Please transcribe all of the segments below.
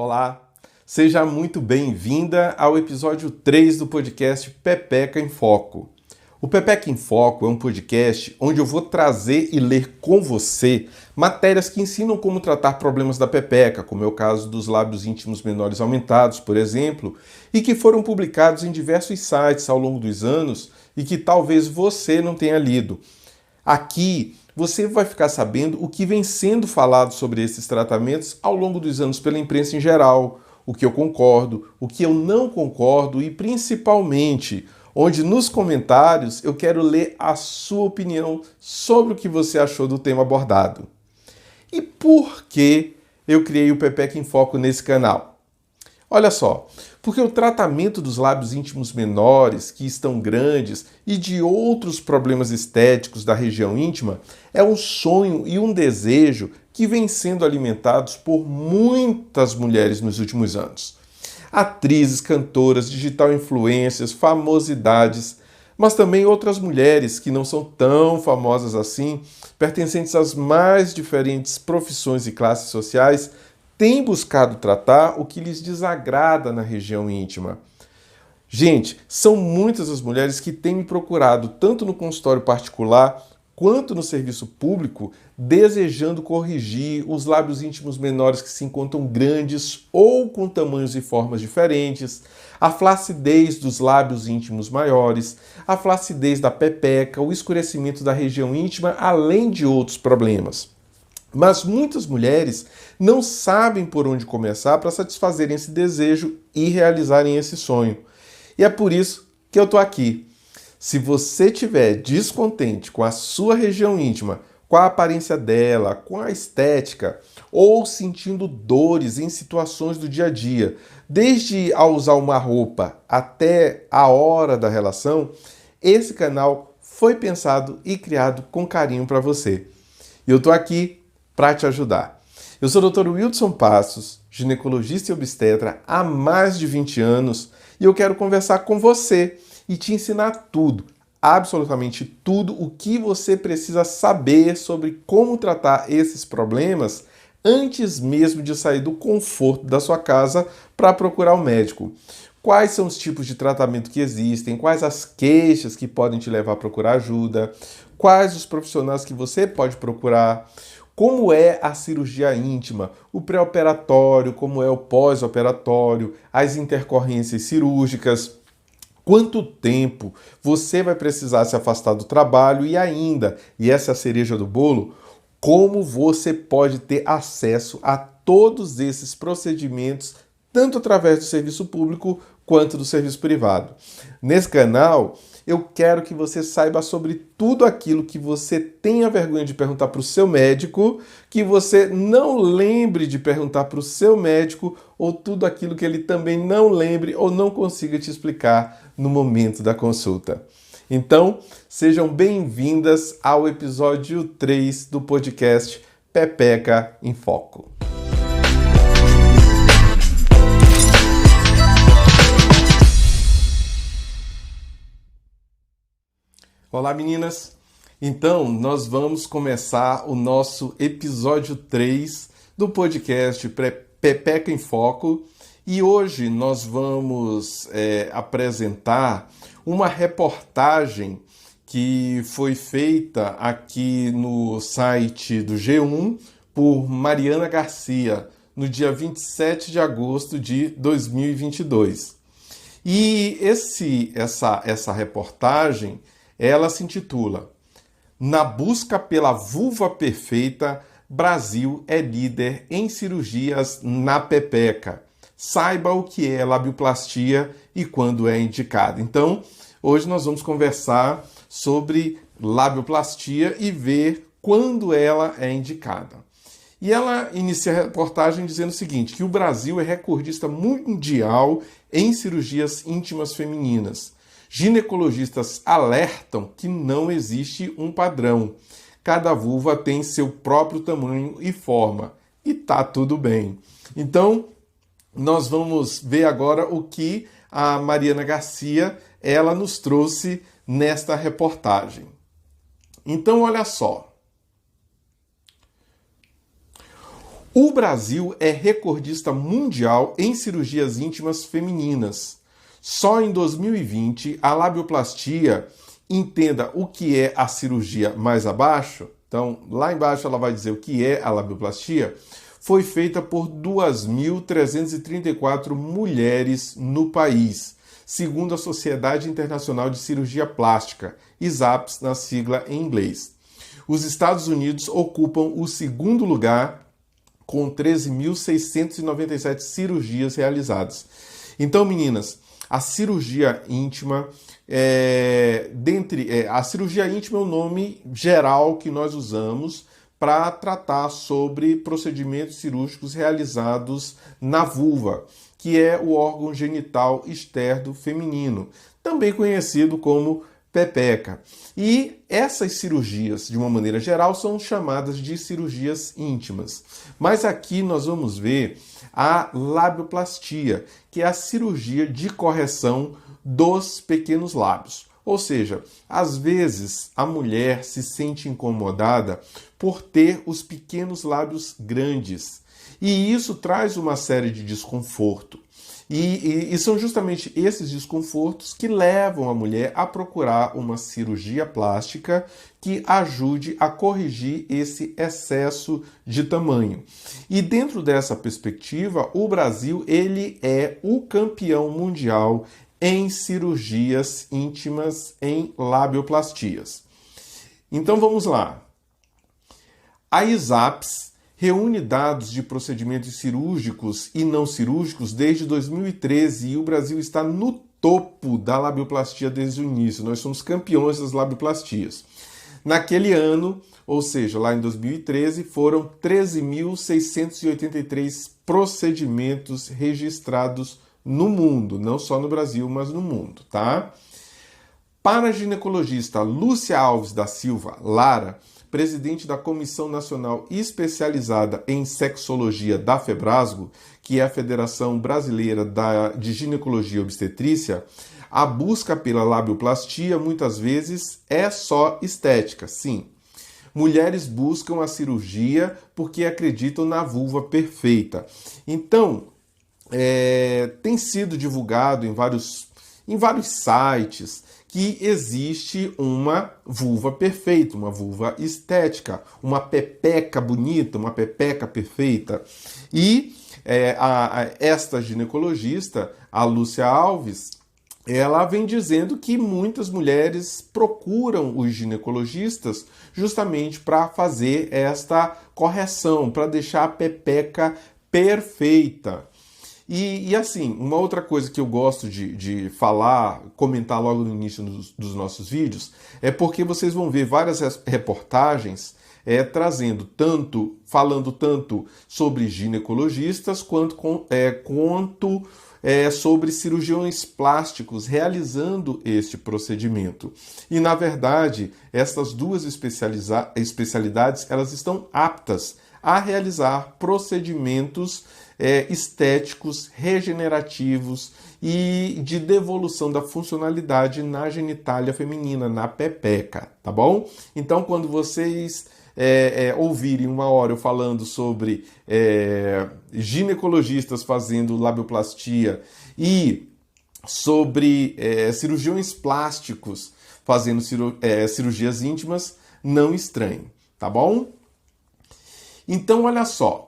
Olá, seja muito bem-vinda ao episódio 3 do podcast Pepeca em Foco. O Pepeca em Foco é um podcast onde eu vou trazer e ler com você matérias que ensinam como tratar problemas da pepeca, como é o caso dos lábios íntimos menores aumentados, por exemplo, e que foram publicados em diversos sites ao longo dos anos e que talvez você não tenha lido. Aqui você vai ficar sabendo o que vem sendo falado sobre esses tratamentos ao longo dos anos pela imprensa em geral, o que eu concordo, o que eu não concordo e principalmente onde nos comentários eu quero ler a sua opinião sobre o que você achou do tema abordado. E por que eu criei o Pepeca em Foco nesse canal? Olha só, porque o tratamento dos lábios íntimos menores, que estão grandes, e de outros problemas estéticos da região íntima é um sonho e um desejo que vem sendo alimentados por muitas mulheres nos últimos anos. Atrizes, cantoras, digital influencers, famosidades, mas também outras mulheres que não são tão famosas assim, pertencentes às mais diferentes profissões e classes sociais, têm buscado tratar o que lhes desagrada na região íntima. Gente, são muitas as mulheres que têm me procurado, tanto no consultório particular quanto no serviço público, desejando corrigir os lábios íntimos menores que se encontram grandes ou com tamanhos e formas diferentes, a flacidez dos lábios íntimos maiores, a flacidez da pepeca, o escurecimento da região íntima, além de outros problemas. Mas muitas mulheres não sabem por onde começar para satisfazerem esse desejo e realizarem esse sonho. E é por isso que eu estou aqui. Se você estiver descontente com a sua região íntima, com a aparência dela, com a estética, ou sentindo dores em situações do dia a dia, desde ao usar uma roupa até a hora da relação, esse canal foi pensado e criado com carinho para você. E eu estou aqui para te ajudar. Eu sou o Dr. Wilson Passos, ginecologista e obstetra há mais de 20 anos, e eu quero conversar com você e te ensinar tudo, absolutamente tudo, o que você precisa saber sobre como tratar esses problemas antes mesmo de sair do conforto da sua casa para procurar um médico. Quais são os tipos de tratamento que existem, quais as queixas que podem te levar a procurar ajuda, quais os profissionais que você pode procurar, como é a cirurgia íntima, o pré-operatório, como é o pós-operatório, as intercorrências cirúrgicas, quanto tempo você vai precisar se afastar do trabalho e ainda, e essa é a cereja do bolo, como você pode ter acesso a todos esses procedimentos, tanto através do serviço público quanto do serviço privado. Nesse canal, eu quero que você saiba sobre tudo aquilo que você tenha vergonha de perguntar para o seu médico, que você não lembre de perguntar para o seu médico, ou tudo aquilo que ele também não lembre ou não consiga te explicar no momento da consulta. Então, sejam bem-vindas ao episódio 3 do podcast Pepeca em Foco. Olá, meninas! Então, nós vamos começar o nosso episódio 3 do podcast Pepeca em Foco e hoje nós vamos apresentar uma reportagem que foi feita aqui no site do G1 por Mariana Garcia no dia 27 de agosto de 2022. E essa reportagem ela se intitula Na busca pela vulva perfeita, Brasil é líder em cirurgias na pepeca. Saiba o que é labioplastia e quando é indicada. Então, hoje nós vamos conversar sobre labioplastia e ver quando ela é indicada. E ela inicia a reportagem dizendo o seguinte, que o Brasil é recordista mundial em cirurgias íntimas femininas. Ginecologistas alertam que não existe um padrão. Cada vulva tem seu próprio tamanho e forma. E tá tudo bem. Então, nós vamos ver agora o que a Mariana Garcia ela nos trouxe nesta reportagem. Então, olha só. O Brasil é recordista mundial em cirurgias íntimas femininas. Só em 2020, a labioplastia, entenda o que é a cirurgia mais abaixo, então lá embaixo ela vai dizer o que é a labioplastia, foi feita por 2.334 mulheres no país, segundo a Sociedade Internacional de Cirurgia Plástica, ISAPS na sigla em inglês. Os Estados Unidos ocupam o segundo lugar com 13.697 cirurgias realizadas. Então, meninas, a cirurgia íntima, a cirurgia íntima é o nome geral que nós usamos para tratar sobre procedimentos cirúrgicos realizados na vulva, que é o órgão genital externo feminino, também conhecido como pepeca. E essas cirurgias, de uma maneira geral, são chamadas de cirurgias íntimas. Mas aqui nós vamos ver a labioplastia, que é a cirurgia de correção dos pequenos lábios. Ou seja, às vezes a mulher se sente incomodada por ter os pequenos lábios grandes. E isso traz uma série de desconforto. E são justamente esses desconfortos que levam a mulher a procurar uma cirurgia plástica que ajude a corrigir esse excesso de tamanho. E dentro dessa perspectiva, o Brasil ele é o campeão mundial em cirurgias íntimas em labioplastias. Então vamos lá. A ISAPS reúne dados de procedimentos cirúrgicos e não cirúrgicos desde 2013 e o Brasil está no topo da labioplastia desde o início. Nós somos campeões das labioplastias. Naquele ano, ou seja, lá em 2013, foram 13.683 procedimentos registrados no mundo, não só no Brasil, mas no mundo, tá? Para a ginecologista Lúcia Alves da Silva, Lara, presidente da Comissão Nacional Especializada em Sexologia da FEBRASGO, que é a Federação Brasileira de Ginecologia e Obstetrícia, a busca pela labioplastia muitas vezes é só estética, sim. Mulheres buscam a cirurgia porque acreditam na vulva perfeita. Então, tem sido divulgado em vários sites que existe uma vulva perfeita, uma vulva estética, uma pepeca bonita, uma pepeca perfeita. E esta ginecologista, a Lúcia Alves, ela vem dizendo que muitas mulheres procuram os ginecologistas justamente para fazer esta correção, para deixar a pepeca perfeita. E assim, uma outra coisa que eu gosto de falar, comentar logo no início dos nossos vídeos, é porque vocês vão ver várias reportagens falando tanto sobre ginecologistas quanto sobre cirurgiões plásticos realizando este procedimento. E, na verdade, essas duas especialidades elas estão aptas a realizar procedimentos estéticos, regenerativos e de devolução da funcionalidade na genitália feminina, na pepeca, tá bom? Então, quando vocês ouvirem uma hora eu falando sobre ginecologistas fazendo labioplastia e sobre cirurgiões plásticos fazendo cirurgias íntimas, não estranhem, tá bom? Então, olha só.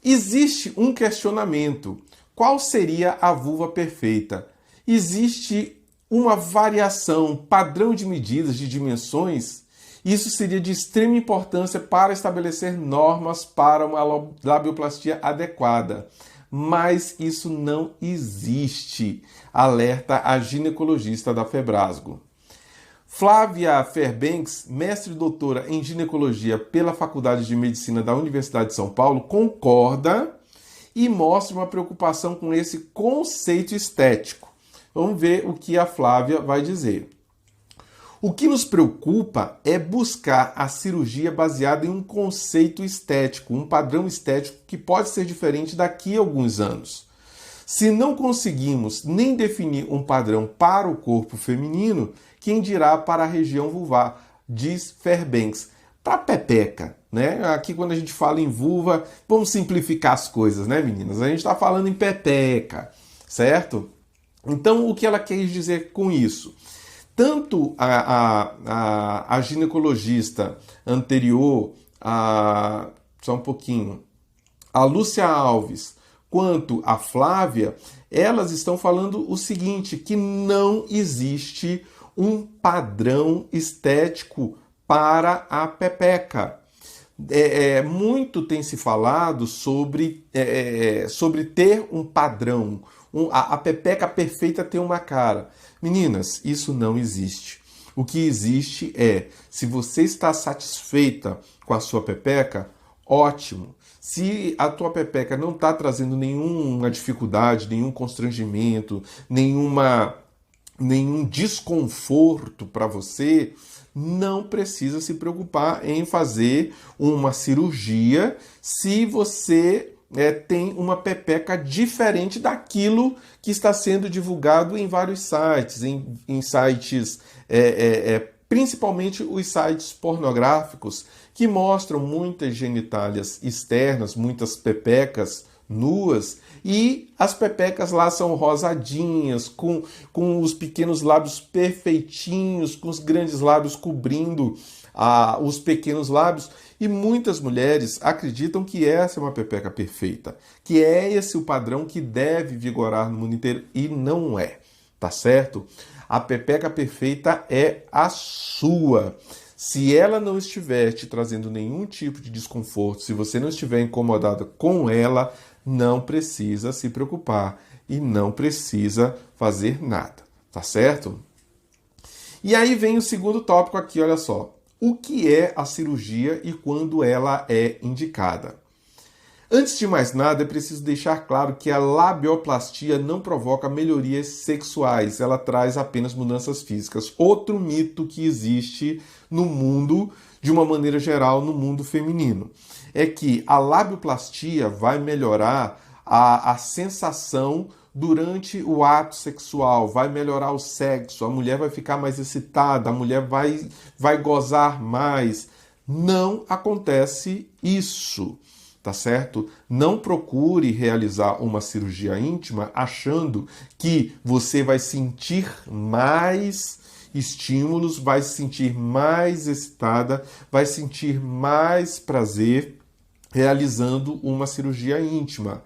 Existe um questionamento. Qual seria a vulva perfeita? Existe uma variação, padrão de medidas, de dimensões? Isso seria de extrema importância para estabelecer normas para uma labioplastia adequada. Mas isso não existe, alerta a ginecologista da FEBRASGO. Flávia Fairbanks, mestre e doutora em ginecologia pela Faculdade de Medicina da Universidade de São Paulo, concorda e mostra uma preocupação com esse conceito estético. Vamos ver o que a Flávia vai dizer. O que nos preocupa é buscar a cirurgia baseada em um conceito estético, um padrão estético que pode ser diferente daqui a alguns anos. Se não conseguimos nem definir um padrão para o corpo feminino, quem dirá para a região vulvar, diz Fairbanks. Para a pepeca, né? Aqui quando a gente fala em vulva, vamos simplificar as coisas, né, meninas? A gente está falando em pepeca, certo? Então, o que ela quer dizer com isso? Tanto a ginecologista anterior, só um pouquinho, a Lúcia Alves, quanto a Flávia, elas estão falando o seguinte, que não existe um padrão estético para a pepeca. Muito tem se falado sobre ter um padrão. A pepeca perfeita tem uma cara. Meninas, isso não existe. O que existe é, se você está satisfeita com a sua pepeca, ótimo. Se a tua pepeca não está trazendo nenhuma dificuldade, nenhum constrangimento, nenhum desconforto para você, não precisa se preocupar em fazer uma cirurgia se você tem uma pepeca diferente daquilo que está sendo divulgado em vários sites, em sites, principalmente os sites pornográficos, que mostram muitas genitálias externas, muitas pepecas nuas, e as pepecas lá são rosadinhas, com os pequenos lábios perfeitinhos, com os grandes lábios cobrindo os pequenos lábios, e muitas mulheres acreditam que essa é uma pepeca perfeita, que é esse o padrão que deve vigorar no mundo inteiro, e não é, tá certo? A pepeca perfeita é a sua. Se ela não estiver te trazendo nenhum tipo de desconforto, se você não estiver incomodada com ela, não precisa se preocupar e não precisa fazer nada, tá certo? E aí vem o segundo tópico aqui, olha só. O que é a cirurgia e quando ela é indicada? Antes de mais nada, é preciso deixar claro que a labioplastia não provoca melhorias sexuais, ela traz apenas mudanças físicas. Outro mito que existe no mundo, de uma maneira geral, no mundo feminino, é que a labioplastia vai melhorar a sensação durante o ato sexual, vai melhorar o sexo, a mulher vai ficar mais excitada, a mulher vai gozar mais. Não acontece isso. Tá certo? Não procure realizar uma cirurgia íntima achando que você vai sentir mais estímulos, vai se sentir mais excitada, vai sentir mais prazer realizando uma cirurgia íntima.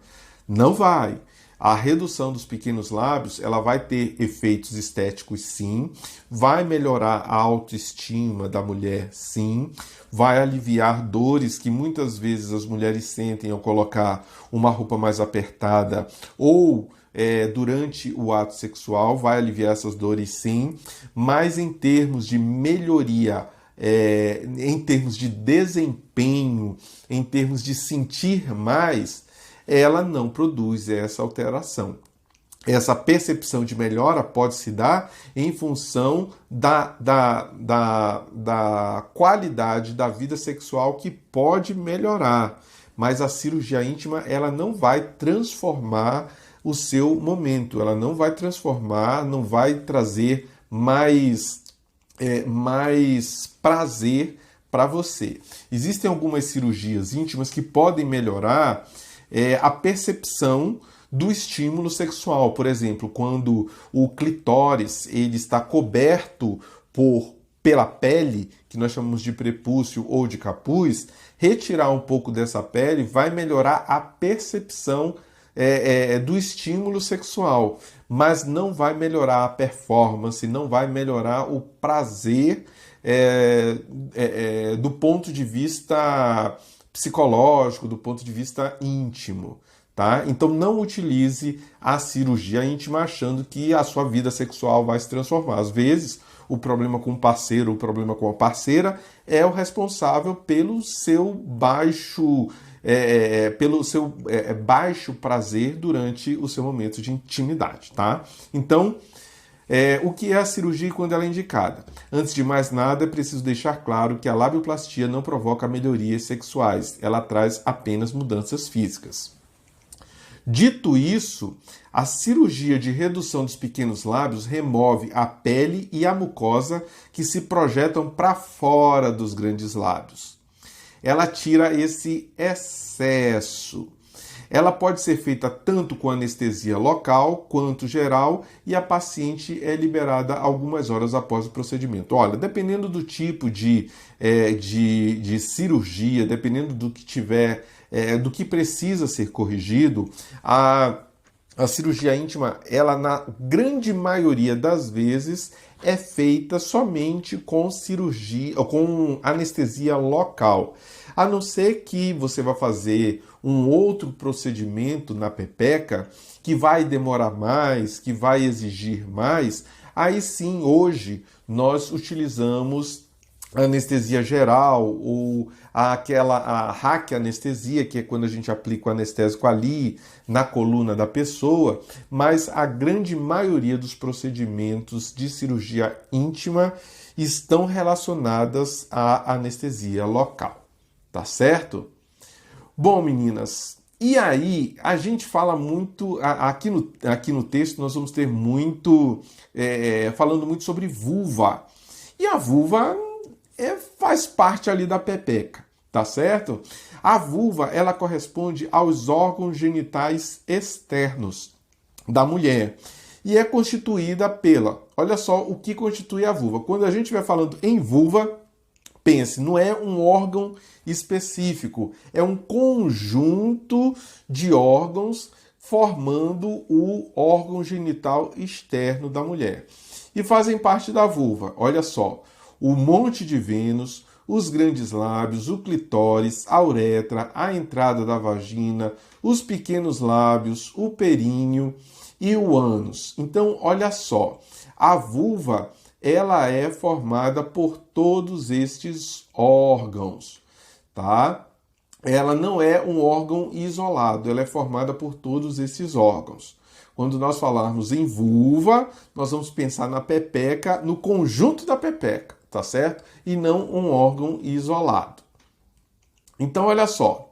Não vai. A redução dos pequenos lábios, ela vai ter efeitos estéticos, sim, vai melhorar a autoestima da mulher, sim, vai aliviar dores que muitas vezes as mulheres sentem ao colocar uma roupa mais apertada ou durante o ato sexual, vai aliviar essas dores, sim, mas em termos de melhoria, em termos de desempenho, em termos de sentir mais, ela não produz essa alteração. Essa percepção de melhora pode se dar em função da qualidade da vida sexual, que pode melhorar. Mas a cirurgia íntima, ela não vai transformar o seu momento, ela não vai transformar, não vai trazer mais prazer para você. Existem algumas cirurgias íntimas que podem melhorar a percepção do estímulo sexual. Por exemplo, quando o clitóris ele está coberto pela pele, que nós chamamos de prepúcio ou de capuz, retirar um pouco dessa pele vai melhorar a percepção do estímulo sexual, mas não vai melhorar a performance, não vai melhorar o prazer do ponto de vista psicológico, do ponto de vista íntimo, tá? Então não utilize a cirurgia íntima achando que a sua vida sexual vai se transformar. Às vezes, o problema com o parceiro, o problema com a parceira é o responsável pelo seu baixo prazer durante o seu momento de intimidade, tá? Então, o que é a cirurgia e quando ela é indicada? Antes de mais nada, é preciso deixar claro que a labioplastia não provoca melhorias sexuais, ela traz apenas mudanças físicas. Dito isso, a cirurgia de redução dos pequenos lábios remove a pele e a mucosa que se projetam para fora dos grandes lábios. ela tira esse excesso. Ela pode ser feita tanto com anestesia local quanto geral e a paciente é liberada algumas horas após o procedimento. Olha, dependendo do tipo de cirurgia, dependendo do que tiver, do que precisa ser corrigido, a cirurgia íntima, ela na grande maioria das vezes é feita somente com cirurgia, com anestesia local. A não ser que você vá fazer um outro procedimento na pepeca que vai demorar mais, que vai exigir mais, aí sim, hoje, nós utilizamos anestesia geral ou a raquianestesia, que é quando a gente aplica o anestésico ali na coluna da pessoa, mas a grande maioria dos procedimentos de cirurgia íntima estão relacionadas à anestesia local, tá certo? Bom, meninas, e aí a gente fala muito, aqui no texto nós vamos ter muito, falando muito sobre vulva, e a vulva faz parte ali da pepeca, tá certo? A vulva, ela corresponde aos órgãos genitais externos da mulher e é constituída olha só o que constitui a vulva. Quando a gente estiver falando em vulva, pense, não é um órgão específico, é um conjunto de órgãos formando o órgão genital externo da mulher. E fazem parte da vulva, olha só, o monte de Vênus, os grandes lábios, o clitóris, a uretra, a entrada da vagina, os pequenos lábios, o períneo e o ânus. Então, olha só, a vulva, ela é formada por todos estes órgãos, tá? Ela não é um órgão isolado, ela é formada por todos esses órgãos. Quando nós falarmos em vulva, nós vamos pensar na pepeca, no conjunto da pepeca, tá certo? E não um órgão isolado. Então, olha só.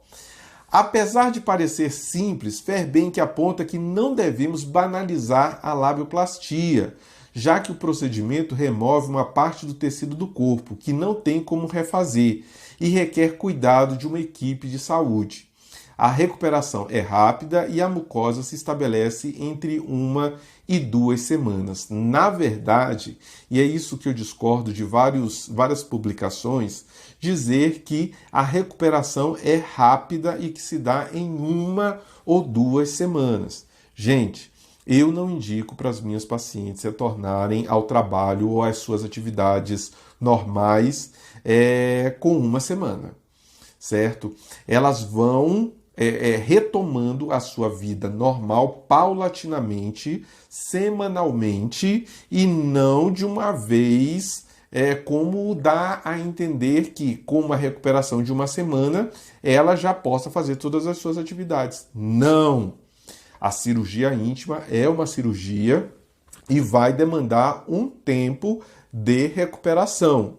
Apesar de parecer simples, Fairbank aponta que não devemos banalizar a labioplastia, já que o procedimento remove uma parte do tecido do corpo, que não tem como refazer, e requer cuidado de uma equipe de saúde. A recuperação é rápida e a mucosa se estabelece entre 1 e 2 semanas. Na verdade, e é isso que eu discordo de várias publicações, dizer que a recuperação é rápida e que se dá em 1 ou 2 semanas. Gente, eu não indico para as minhas pacientes retornarem ao trabalho ou às suas atividades normais com 1 semana, certo? Elas vão retomando a sua vida normal paulatinamente, semanalmente e não de uma vez, como dá a entender que com uma recuperação de 1 semana ela já possa fazer todas as suas atividades. Não! A cirurgia íntima é uma cirurgia e vai demandar um tempo de recuperação.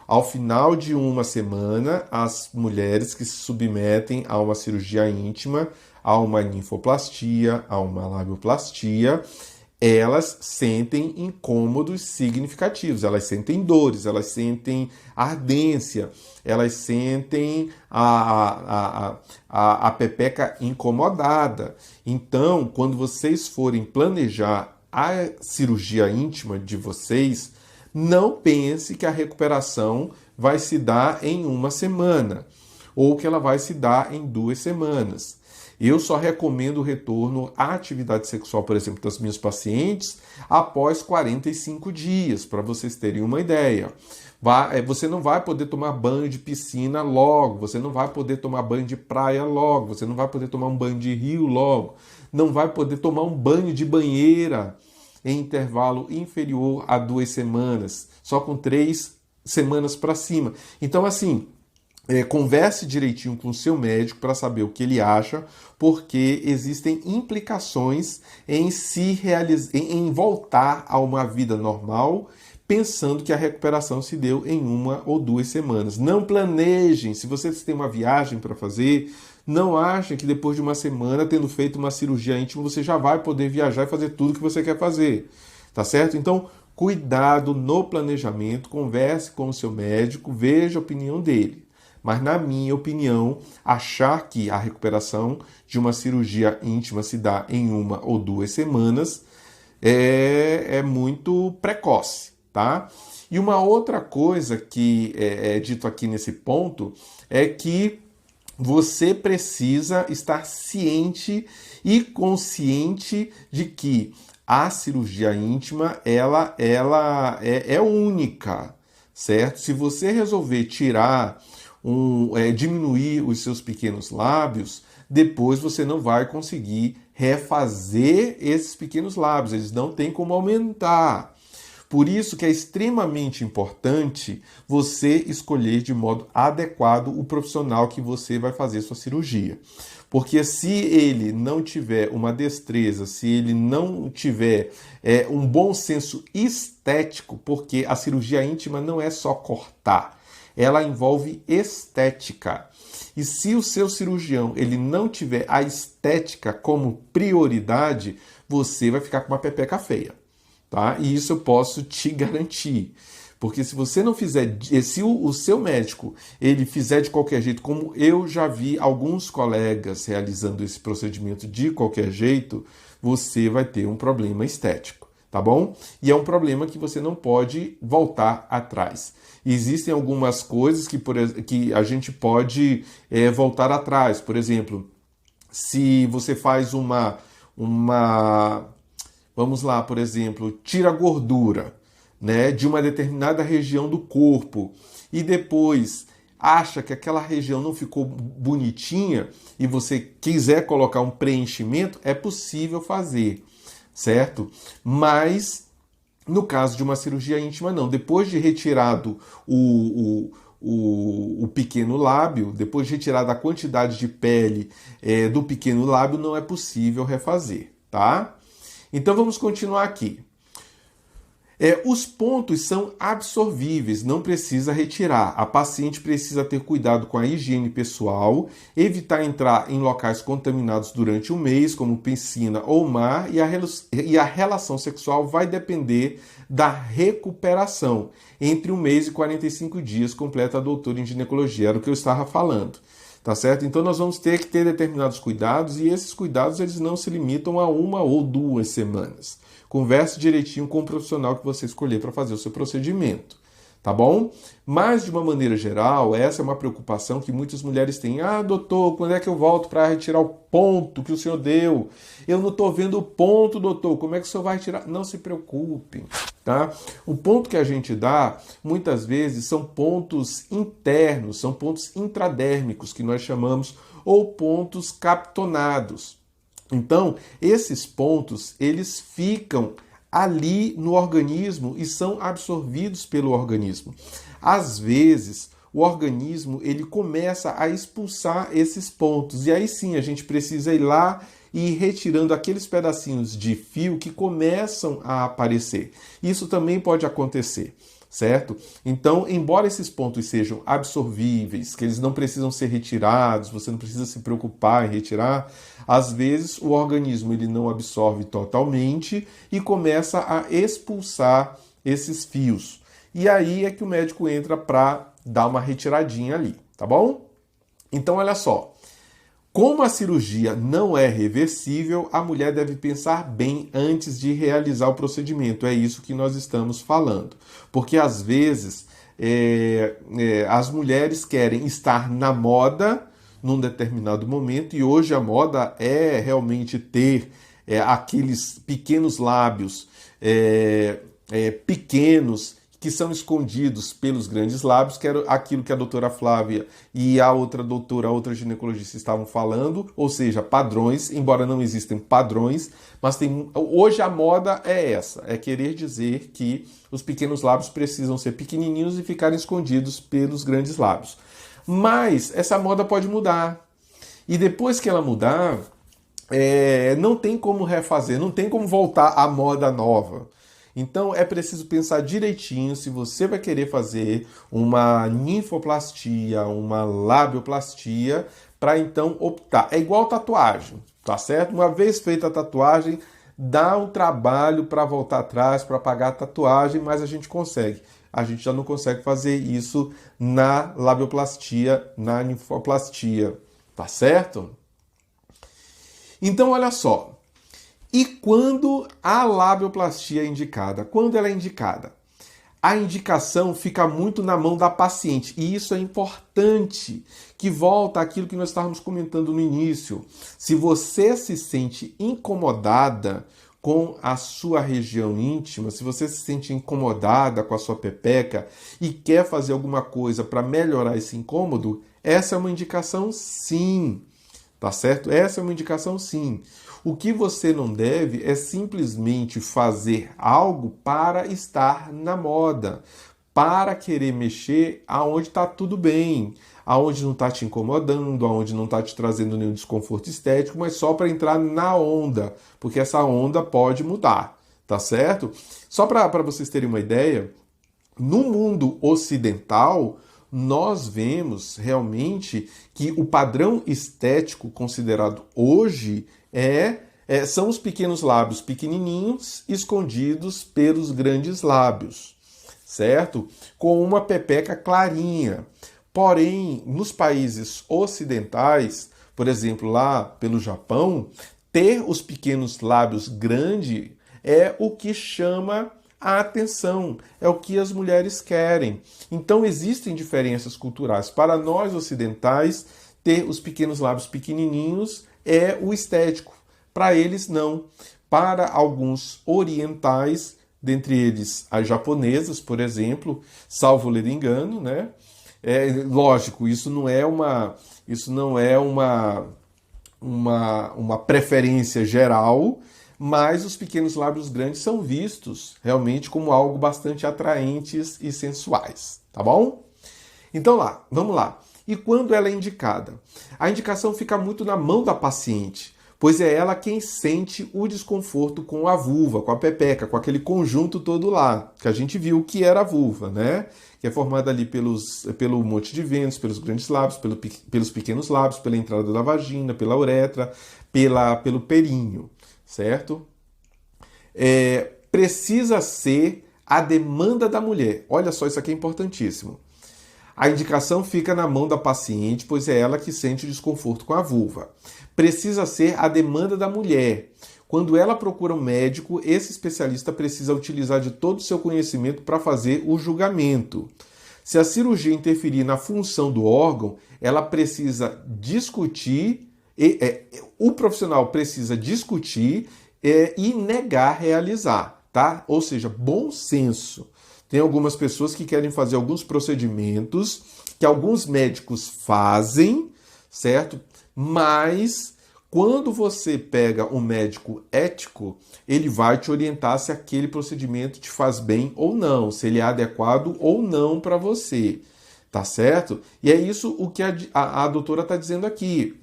Ao final de 1 semana, as mulheres que se submetem a uma cirurgia íntima, a uma ninfoplastia, a uma labioplastia, elas sentem incômodos significativos, elas sentem dores, elas sentem ardência, elas sentem a pepeca incomodada. Então, quando vocês forem planejar a cirurgia íntima de vocês, não pense que a recuperação vai se dar em 1 semana ou que ela vai se dar em 2 semanas. Eu só recomendo o retorno à atividade sexual, por exemplo, das minhas pacientes após 45 dias, para vocês terem uma ideia. Você não vai poder tomar banho de piscina logo, você não vai poder tomar banho de praia logo, você não vai poder tomar um banho de rio logo, não vai poder tomar um banho de banheira em intervalo inferior a 2 semanas, só com 3 semanas para cima. Então, assim, converse direitinho com o seu médico para saber o que ele acha, porque existem implicações em voltar a uma vida normal, pensando que a recuperação se deu em 1 ou 2 semanas. Não planejem, se vocês têm uma viagem para fazer, não achem que depois de 1 semana, tendo feito uma cirurgia íntima, você já vai poder viajar e fazer tudo que você quer fazer, tá certo? Então, cuidado no planejamento, converse com o seu médico, veja a opinião dele. Mas, na minha opinião, achar que a recuperação de uma cirurgia íntima se dá em 1 ou 2 semanas é muito precoce, tá? E uma outra coisa que é dito aqui nesse ponto é que você precisa estar ciente e consciente de que a cirurgia íntima ela é única, certo? Se você resolver diminuir os seus pequenos lábios, depois você não vai conseguir refazer esses pequenos lábios, eles não têm como aumentar. Por isso que é extremamente importante você escolher de modo adequado o profissional que você vai fazer sua cirurgia. Porque se ele não tiver uma destreza, se ele não tiver um bom senso estético, porque a cirurgia íntima não é só cortar, ela envolve estética. E se o seu cirurgião ele não tiver a estética como prioridade, você vai ficar com uma pepeca feia. Tá? E isso eu posso te garantir. Porque se você não fizer, se o seu médico ele fizer de qualquer jeito, como eu já vi alguns colegas realizando esse procedimento de qualquer jeito, você vai ter um problema estético, tá bom? E é um problema que você não pode voltar atrás. Existem algumas coisas que a gente pode voltar atrás. Por exemplo, se você faz vamos lá, por exemplo, tira a gordura, né, de uma determinada região do corpo e depois acha que aquela região não ficou bonitinha e você quiser colocar um preenchimento, é possível fazer, certo? Mas no caso de uma cirurgia íntima, não. Depois de retirado o pequeno lábio, depois de retirada a quantidade de pele do pequeno lábio, não é possível refazer, tá? Então vamos continuar aqui. Os pontos são absorvíveis, não precisa retirar. A paciente precisa ter cuidado com a higiene pessoal, evitar entrar em locais contaminados durante o mês, como piscina ou mar, e a relação sexual vai depender da recuperação. Entre 1 mês e 45 dias, completa a doutora em ginecologia, era o que eu estava falando. Tá certo? Então nós vamos ter que ter determinados cuidados e esses cuidados eles não se limitam a 1 ou 2 semanas. Converse direitinho com o profissional que você escolher para fazer o seu procedimento, tá bom? Mas de uma maneira geral, essa é uma preocupação que muitas mulheres têm. Ah, doutor, quando é que eu volto para retirar o ponto que o senhor deu? Eu não estou vendo o ponto, doutor, como é que o senhor vai retirar? Não se preocupe. Tá? O ponto que a gente dá, muitas vezes, são pontos internos, são pontos intradérmicos, que nós chamamos, ou pontos captonados. Então, esses pontos, eles ficam ali no organismo e são absorvidos pelo organismo. Às vezes, o organismo ele começa a expulsar esses pontos, e aí sim a gente precisa ir lá e ir retirando aqueles pedacinhos de fio que começam a aparecer. Isso também pode acontecer, certo? Então, embora esses pontos sejam absorvíveis, que eles não precisam ser retirados, você não precisa se preocupar em retirar, às vezes o organismo ele não absorve totalmente e começa a expulsar esses fios. E aí é que o médico entra para dar uma retiradinha ali, tá bom? Então, olha só. Como a cirurgia não é reversível, a mulher deve pensar bem antes de realizar o procedimento. É isso que nós estamos falando. Porque, às vezes, as mulheres querem estar na moda num determinado momento, e hoje a moda é realmente ter aqueles pequenos lábios pequenos, que são escondidos pelos grandes lábios, que era aquilo que a doutora Flávia e a outra outra ginecologista estavam falando, ou seja, padrões, embora não existem padrões, mas hoje a moda é essa, é querer dizer que os pequenos lábios precisam ser pequenininhos e ficarem escondidos pelos grandes lábios. Mas essa moda pode mudar, e depois que ela mudar, não tem como refazer, não tem como voltar à moda nova. Então é preciso pensar direitinho se você vai querer fazer uma ninfoplastia, uma labioplastia, para então optar. É igual tatuagem, tá certo? Uma vez feita a tatuagem, dá um trabalho para voltar atrás, para pagar a tatuagem, mas a gente consegue. a gente já não consegue fazer isso na labioplastia, na ninfoplastia, tá certo? Então, olha só. E quando a labioplastia é indicada? Quando ela é indicada? A indicação fica muito na mão da paciente. E isso é importante, que volta àquilo que nós estávamos comentando no início. Se você se sente incomodada com a sua região íntima, se você se sente incomodada com a sua pepeca e quer fazer alguma coisa para melhorar esse incômodo, essa é uma indicação sim. Tá certo? Essa é uma indicação sim. O que você não deve é simplesmente fazer algo para estar na moda, para querer mexer aonde está tudo bem, aonde não está te incomodando, aonde não está te trazendo nenhum desconforto estético, mas só para entrar na onda, porque essa onda pode mudar, tá certo? Só para vocês terem uma ideia, no mundo ocidental, nós vemos realmente que o padrão estético considerado hoje são os pequenos lábios pequenininhos escondidos pelos grandes lábios, certo? Com uma pepeca clarinha. Porém, nos países ocidentais, por exemplo, lá pelo Japão, ter os pequenos lábios grandes é o que chama a atenção, é o que as mulheres querem. Então existem diferenças culturais. Para nós ocidentais, ter os pequenos lábios pequenininhos é o estético. Para eles, não. Para alguns orientais, dentre eles as japonesas, por exemplo, salvo ler engano, né? Lógico, isso não é uma preferência geral, mas os pequenos lábios grandes são vistos realmente como algo bastante atraentes e sensuais, tá bom? Então vamos lá. E quando ela é indicada? A indicação fica muito na mão da paciente, pois é ela quem sente o desconforto com a vulva, com a pepeca, com aquele conjunto todo lá, que a gente viu que era a vulva, né? Que é formada ali pelo monte de ventos, pelos grandes lábios, pelos pequenos lábios, pela entrada da vagina, pela uretra, pelo períneo. Certo? Precisa ser a demanda da mulher. Olha só, isso aqui é importantíssimo. A indicação fica na mão da paciente, pois é ela que sente o desconforto com a vulva. Precisa ser a demanda da mulher. Quando ela procura um médico, esse especialista precisa utilizar de todo o seu conhecimento para fazer o julgamento. Se a cirurgia interferir na função do órgão, ela precisa discutir. O profissional precisa discutir e negar realizar, tá? Ou seja, bom senso. Tem algumas pessoas que querem fazer alguns procedimentos que alguns médicos fazem, certo? Mas quando você pega um médico ético, ele vai te orientar se aquele procedimento te faz bem ou não, se ele é adequado ou não para você, tá certo? E é isso o que a doutora está dizendo aqui.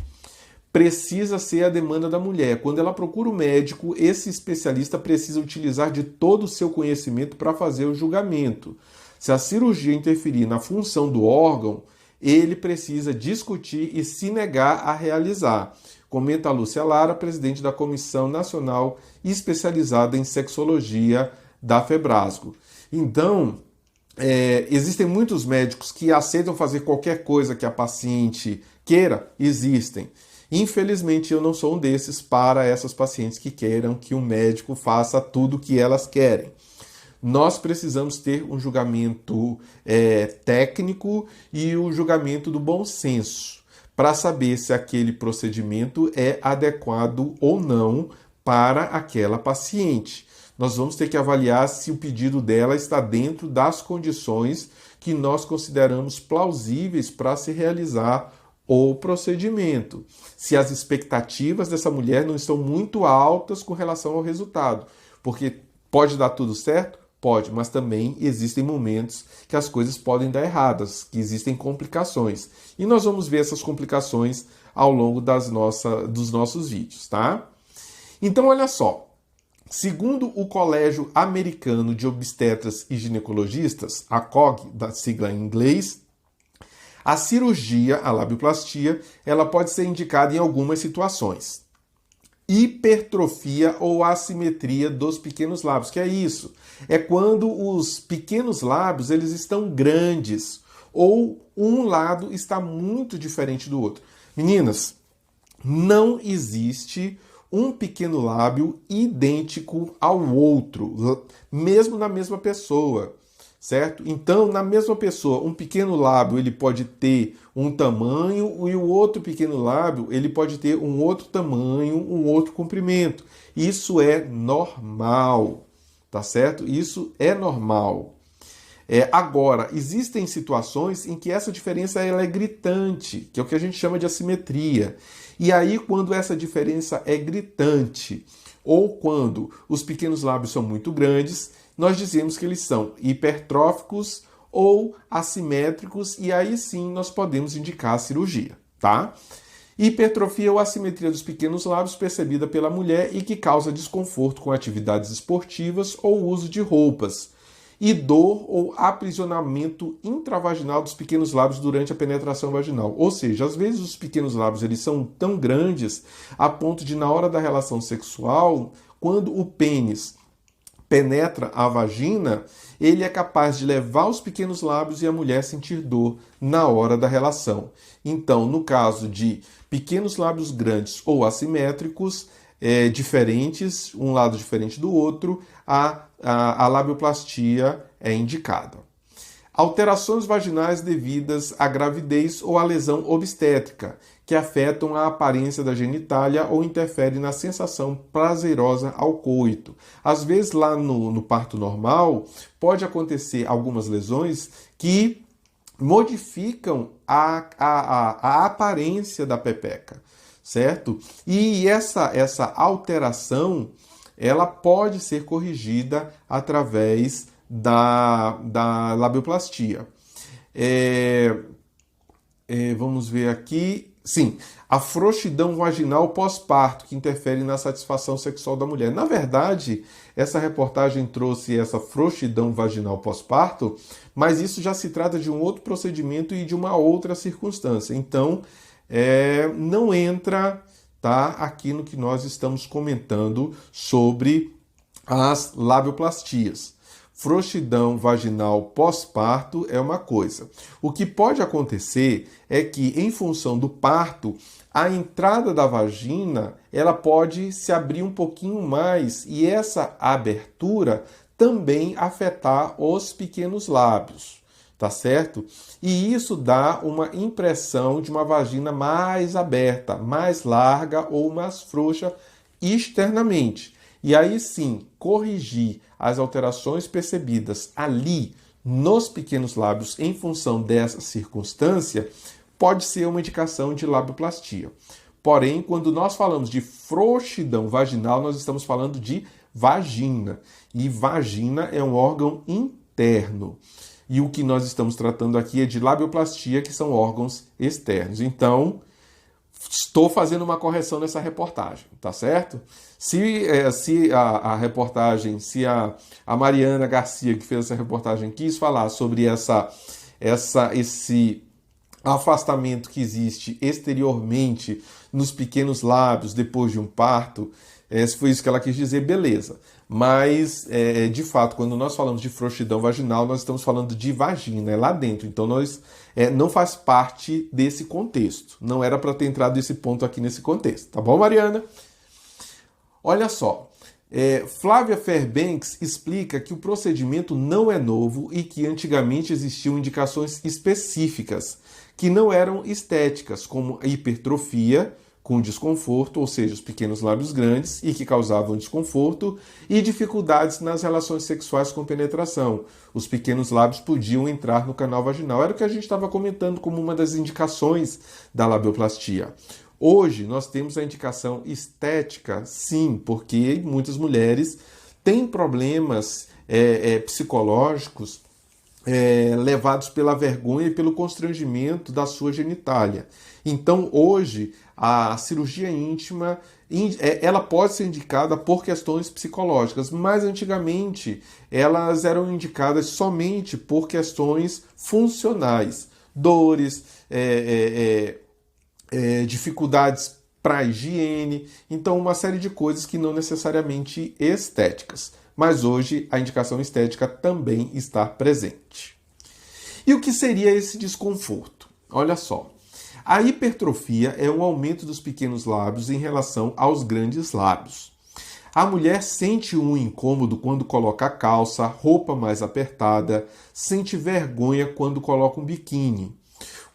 Precisa ser a demanda da mulher. Quando ela procura o médico, esse especialista precisa utilizar de todo o seu conhecimento para fazer o julgamento. Se a cirurgia interferir na função do órgão, ele precisa discutir e se negar a realizar. Comenta a Lúcia Lara, presidente da Comissão Nacional Especializada em Sexologia da Febrasgo. Então, existem muitos médicos que aceitam fazer qualquer coisa que a paciente queira, existem. Infelizmente, eu não sou um desses para essas pacientes que queiram que o médico faça tudo o que elas querem. Nós precisamos ter um julgamento técnico e o julgamento do bom senso para saber se aquele procedimento é adequado ou não para aquela paciente. Nós vamos ter que avaliar se o pedido dela está dentro das condições que nós consideramos plausíveis para se realizar o procedimento. Se as expectativas dessa mulher não estão muito altas com relação ao resultado. Porque pode dar tudo certo? Pode, mas também existem momentos que as coisas podem dar erradas, que existem complicações. E nós vamos ver essas complicações ao longo dos nossos vídeos, tá? Então, olha só. Segundo o Colégio Americano de Obstetras e Ginecologistas, a COG, da sigla em inglês, a cirurgia, a labioplastia, ela pode ser indicada em algumas situações. hipertrofia ou assimetria dos pequenos lábios. Que é isso? É quando os pequenos lábios eles estão grandes ou um lado está muito diferente do outro. Meninas, não existe um pequeno lábio idêntico ao outro, mesmo na mesma pessoa, certo? Então, na mesma pessoa, um pequeno lábio ele pode ter um tamanho e o outro pequeno lábio ele pode ter um outro tamanho, um outro comprimento. Isso é normal, tá certo? Isso é normal. Agora, existem situações em que essa diferença ela é gritante, que é o que a gente chama de assimetria. E aí, quando essa diferença é gritante, ou quando os pequenos lábios são muito grandes, nós dizemos que eles são hipertróficos ou assimétricos, e aí sim nós podemos indicar a cirurgia, tá? Hipertrofia ou assimetria dos pequenos lábios percebida pela mulher e que causa desconforto com atividades esportivas ou uso de roupas. E dor ou aprisionamento intravaginal dos pequenos lábios durante a penetração vaginal. Ou seja, às vezes os pequenos lábios eles são tão grandes a ponto de, na hora da relação sexual, quando o pênis penetra a vagina, ele é capaz de levar os pequenos lábios e a mulher sentir dor na hora da relação. Então, no caso de pequenos lábios grandes ou assimétricos, diferentes, um lado diferente do outro, a labioplastia é indicada. Alterações vaginais devidas à gravidez ou à lesão obstétrica, que afetam a aparência da genitália ou interferem na sensação prazerosa ao coito. Às vezes, lá no parto normal, pode acontecer algumas lesões que modificam a aparência da pepeca, certo? E essa alteração ela pode ser corrigida através da labioplastia. Vamos ver aqui. Sim, a frouxidão vaginal pós-parto, que interfere na satisfação sexual da mulher. Na verdade, essa reportagem trouxe essa frouxidão vaginal pós-parto, mas isso já se trata de um outro procedimento e de uma outra circunstância. Então, não entra, tá, aqui no que nós estamos comentando sobre as labioplastias. Frouxidão vaginal pós-parto é uma coisa. O que pode acontecer é que, em função do parto, a entrada da vagina ela pode se abrir um pouquinho mais e essa abertura também afetar os pequenos lábios, tá certo? E isso dá uma impressão de uma vagina mais aberta, mais larga ou mais frouxa externamente. E aí sim, corrigir as alterações percebidas ali nos pequenos lábios em função dessa circunstância pode ser uma indicação de labioplastia. Porém, quando nós falamos de frouxidão vaginal, nós estamos falando de vagina. E vagina é um órgão interno. E o que nós estamos tratando aqui é de labioplastia, que são órgãos externos. Então, estou fazendo uma correção nessa reportagem, tá certo? Se a reportagem, se a Mariana Garcia, que fez essa reportagem, quis falar sobre esse afastamento que existe exteriormente nos pequenos lábios depois de um parto, se foi isso que ela quis dizer, beleza. Mas, de fato, quando nós falamos de frouxidão vaginal, nós estamos falando de vagina, é lá dentro. Então, não faz parte desse contexto. Não era para ter entrado esse ponto aqui nesse contexto. Tá bom, Mariana? Olha só. Flávia Fairbanks explica que o procedimento não é novo e que antigamente existiam indicações específicas que não eram estéticas, como a hipertrofia, com desconforto, ou seja, os pequenos lábios grandes e que causavam desconforto, e dificuldades nas relações sexuais com penetração. Os pequenos lábios podiam entrar no canal vaginal. Era o que a gente estava comentando como uma das indicações da labioplastia. Hoje, nós temos a indicação estética, sim, porque muitas mulheres têm problemas psicológicos levados pela vergonha e pelo constrangimento da sua genitália. Então, hoje, a cirurgia íntima ela pode ser indicada por questões psicológicas, mas antigamente elas eram indicadas somente por questões funcionais, dores, dificuldades para higiene, então uma série de coisas que não necessariamente estéticas. Mas hoje a indicação estética também está presente. E o que seria esse desconforto? Olha só, a hipertrofia é um aumento dos pequenos lábios em relação aos grandes lábios. A mulher sente um incômodo quando coloca calça, roupa mais apertada, sente vergonha quando coloca um biquíni.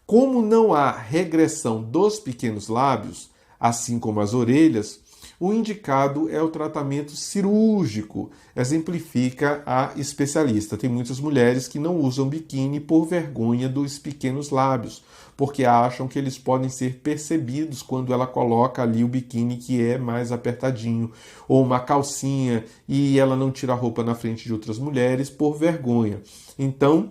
Como não há regressão dos pequenos lábios, assim como as orelhas, o indicado é o tratamento cirúrgico, exemplifica a especialista. Tem muitas mulheres que não usam biquíni por vergonha dos pequenos lábios, porque acham que eles podem ser percebidos quando ela coloca ali o biquíni que é mais apertadinho, ou uma calcinha, e ela não tira a roupa na frente de outras mulheres por vergonha. Então,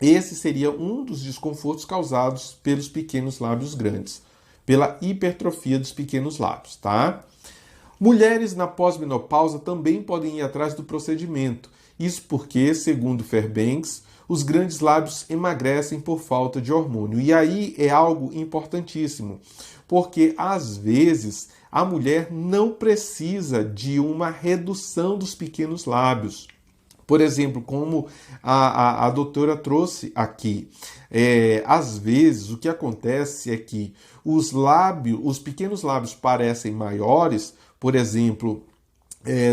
esse seria um dos desconfortos causados pelos pequenos lábios grandes, pela hipertrofia dos pequenos lábios, tá? Mulheres na pós-menopausa também podem ir atrás do procedimento. Isso porque, segundo Fairbanks, os grandes lábios emagrecem por falta de hormônio. E aí é algo importantíssimo, porque às vezes a mulher não precisa de uma redução dos pequenos lábios. Por exemplo, como a doutora trouxe aqui, às vezes o que acontece é que os pequenos lábios parecem maiores, por exemplo,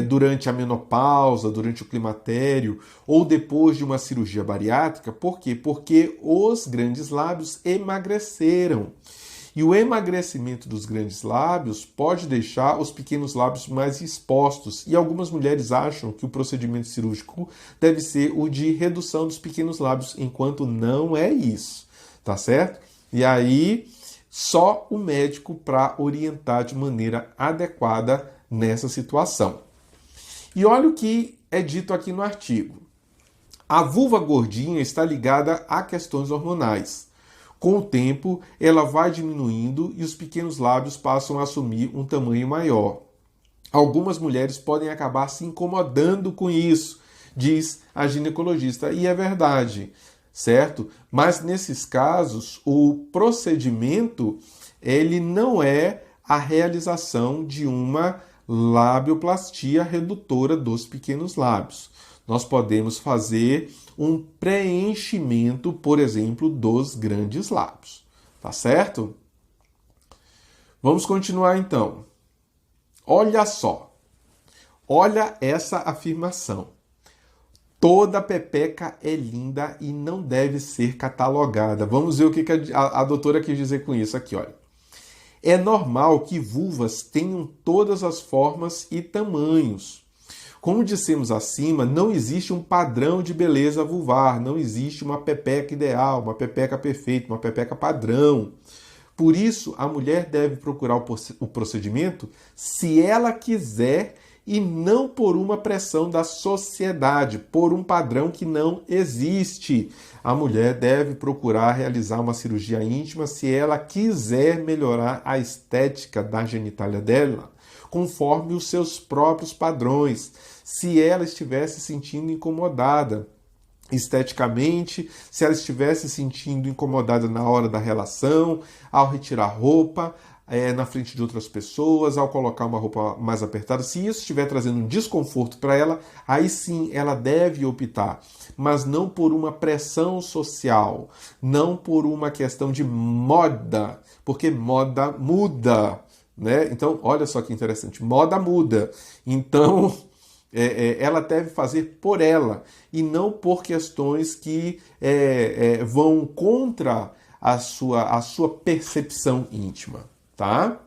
durante a menopausa, durante o climatério ou depois de uma cirurgia bariátrica. Por quê? Porque os grandes lábios emagreceram. E o emagrecimento dos grandes lábios pode deixar os pequenos lábios mais expostos. E algumas mulheres acham que o procedimento cirúrgico deve ser o de redução dos pequenos lábios, enquanto não é isso, tá certo? E aí, só o médico para orientar de maneira adequada nessa situação. E olha o que é dito aqui no artigo. A vulva gordinha está ligada a questões hormonais. Com o tempo, ela vai diminuindo e os pequenos lábios passam a assumir um tamanho maior. Algumas mulheres podem acabar se incomodando com isso, diz a ginecologista, e é verdade, certo? Mas nesses casos, o procedimento ele não é a realização de uma labioplastia redutora dos pequenos lábios. Nós podemos fazer um preenchimento, por exemplo, dos grandes lábios. Tá certo? Vamos continuar então. Olha só. Olha essa afirmação. Toda pepeca é linda e não deve ser catalogada. Vamos ver o que a doutora quis dizer com isso aqui, olha. É normal que vulvas tenham todas as formas e tamanhos. Como dissemos acima, não existe um padrão de beleza vulvar, não existe uma pepeca ideal, uma pepeca perfeita, uma pepeca padrão. Por isso, a mulher deve procurar o procedimento se ela quiser e não por uma pressão da sociedade, por um padrão que não existe. A mulher deve procurar realizar uma cirurgia íntima se ela quiser melhorar a estética da genitália dela, conforme os seus próprios padrões, se ela estiver se sentindo incomodada esteticamente, se ela estivesse se sentindo incomodada na hora da relação, ao retirar roupa, na frente de outras pessoas, ao colocar uma roupa mais apertada, se isso estiver trazendo um desconforto para ela, aí sim ela deve optar, mas não por uma pressão social, não por uma questão de moda, porque moda muda, né? Então, olha só que interessante, moda muda. Então, ela deve fazer por ela e não por questões que vão contra a sua percepção íntima, tá?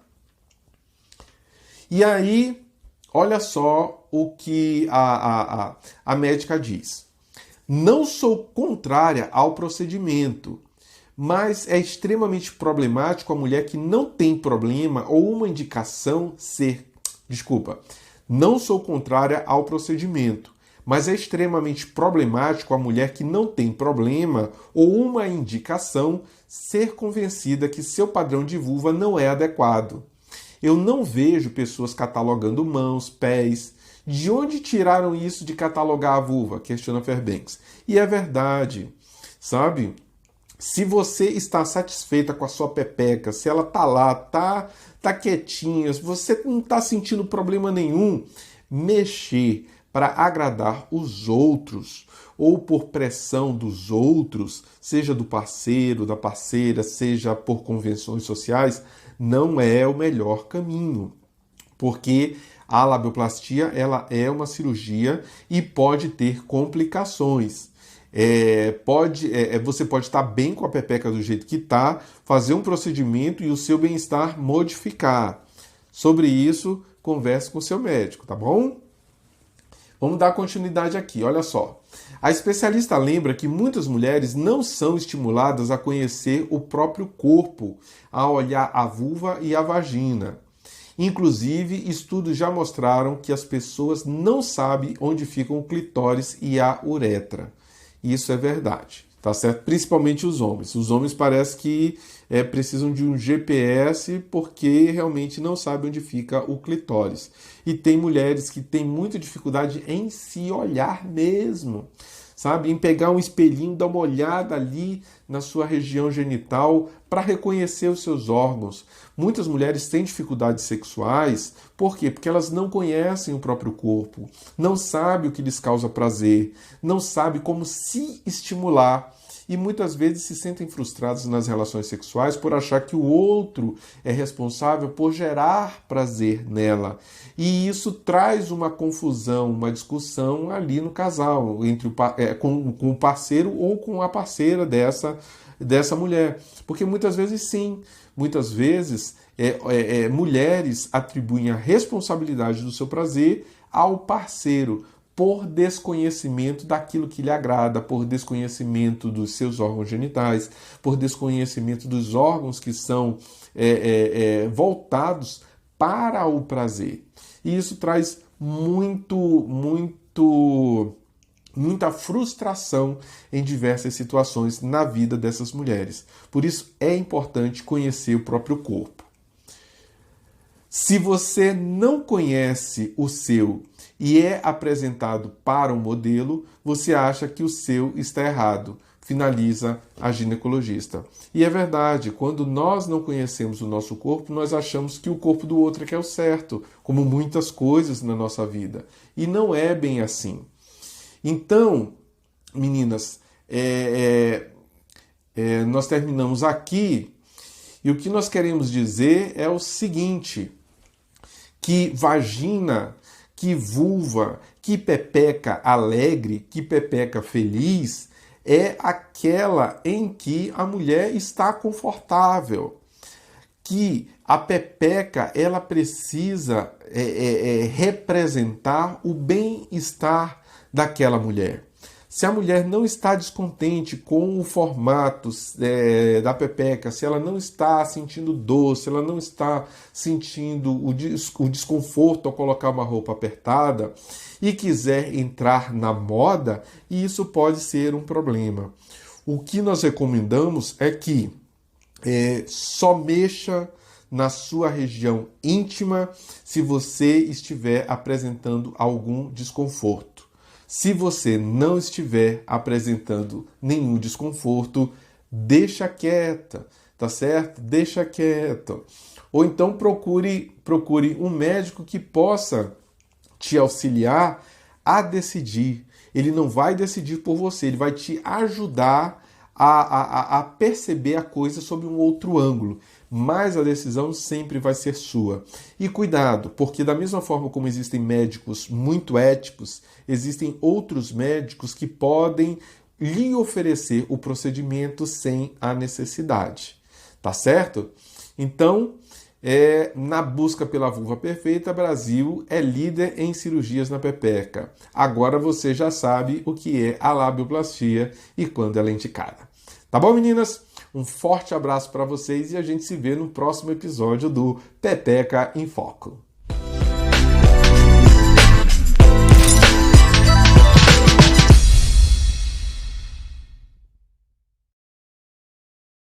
E aí, olha só o que a médica diz. Não sou contrária ao procedimento, mas é extremamente problemático a mulher que não tem problema ou uma indicação ser... Desculpa. Não sou contrária ao procedimento, mas é extremamente problemático a mulher que não tem problema ou uma indicação ser convencida que seu padrão de vulva não é adequado. Eu não vejo pessoas catalogando mãos, pés. De onde tiraram isso de catalogar a vulva? Questiona Fairbanks. E é verdade, sabe? Se você está satisfeita com a sua pepeca, se ela tá lá, tá está quietinha, você não está sentindo problema nenhum, mexer para agradar os outros ou por pressão dos outros, seja do parceiro, da parceira, seja por convenções sociais, não é o melhor caminho, porque a labioplastia ela é uma cirurgia e pode ter complicações. Você pode estar bem com a pepeca do jeito que está, fazer um procedimento e o seu bem-estar modificar. Sobre isso, converse com o seu médico, tá bom? Vamos dar continuidade aqui, olha só. A especialista lembra que muitas mulheres não são estimuladas a conhecer o próprio corpo, a olhar a vulva e a vagina. Inclusive, estudos já mostraram que as pessoas não sabem onde ficam o clitóris e a uretra. Isso é verdade, tá certo? Principalmente os homens. Os homens parece que precisam de um GPS porque realmente não sabem onde fica o clitóris. E tem mulheres que têm muita dificuldade em se olhar mesmo, sabe? Em pegar um espelhinho, dar uma olhada ali na sua região genital para reconhecer os seus órgãos. Muitas mulheres têm dificuldades sexuais, por quê? Porque elas não conhecem o próprio corpo, não sabem o que lhes causa prazer, não sabem como se estimular e muitas vezes se sentem frustradas nas relações sexuais por achar que o outro é responsável por gerar prazer nela. E isso traz uma confusão, uma discussão ali no casal, com o parceiro ou com a parceira dessa mulher. Porque muitas vezes sim, muitas vezes mulheres atribuem a responsabilidade do seu prazer ao parceiro, por desconhecimento daquilo que lhe agrada, por desconhecimento dos seus órgãos genitais, por desconhecimento dos órgãos que são voltados para o prazer. E isso traz muita frustração em diversas situações na vida dessas mulheres. Por isso é importante conhecer o próprio corpo. Se você não conhece o seu e é apresentado para um modelo, você acha que o seu está errado, finaliza a ginecologista. E é verdade, quando nós não conhecemos o nosso corpo, nós achamos que o corpo do outro é que é o certo, como muitas coisas na nossa vida. E não é bem assim. Então, meninas, nós terminamos aqui e o que nós queremos dizer é o seguinte, que vagina, que vulva, que pepeca alegre, que pepeca feliz é aquela em que a mulher está confortável, que a pepeca ela precisa representar o bem-estar daquela mulher. Se a mulher não está descontente com o formato da pepeca, se ela não está sentindo dor, se ela não está sentindo o desconforto ao colocar uma roupa apertada e quiser entrar na moda, isso pode ser um problema. O que nós recomendamos é que só mexa na sua região íntima se você estiver apresentando algum desconforto. Se você não estiver apresentando nenhum desconforto, deixa quieta, tá certo? Deixa quieto. Ou então procure um médico que possa te auxiliar a decidir. Ele não vai decidir por você, ele vai te ajudar a perceber a coisa sob um outro ângulo. Mas a decisão sempre vai ser sua. E cuidado, porque da mesma forma como existem médicos muito éticos, existem outros médicos que podem lhe oferecer o procedimento sem a necessidade. Tá certo? Então, na busca pela vulva perfeita, Brasil é líder em cirurgias na pepeca. Agora você já sabe o que é a labioplastia e quando ela é indicada. Tá bom, meninas? Um forte abraço para vocês e a gente se vê no próximo episódio do Pepeca em Foco.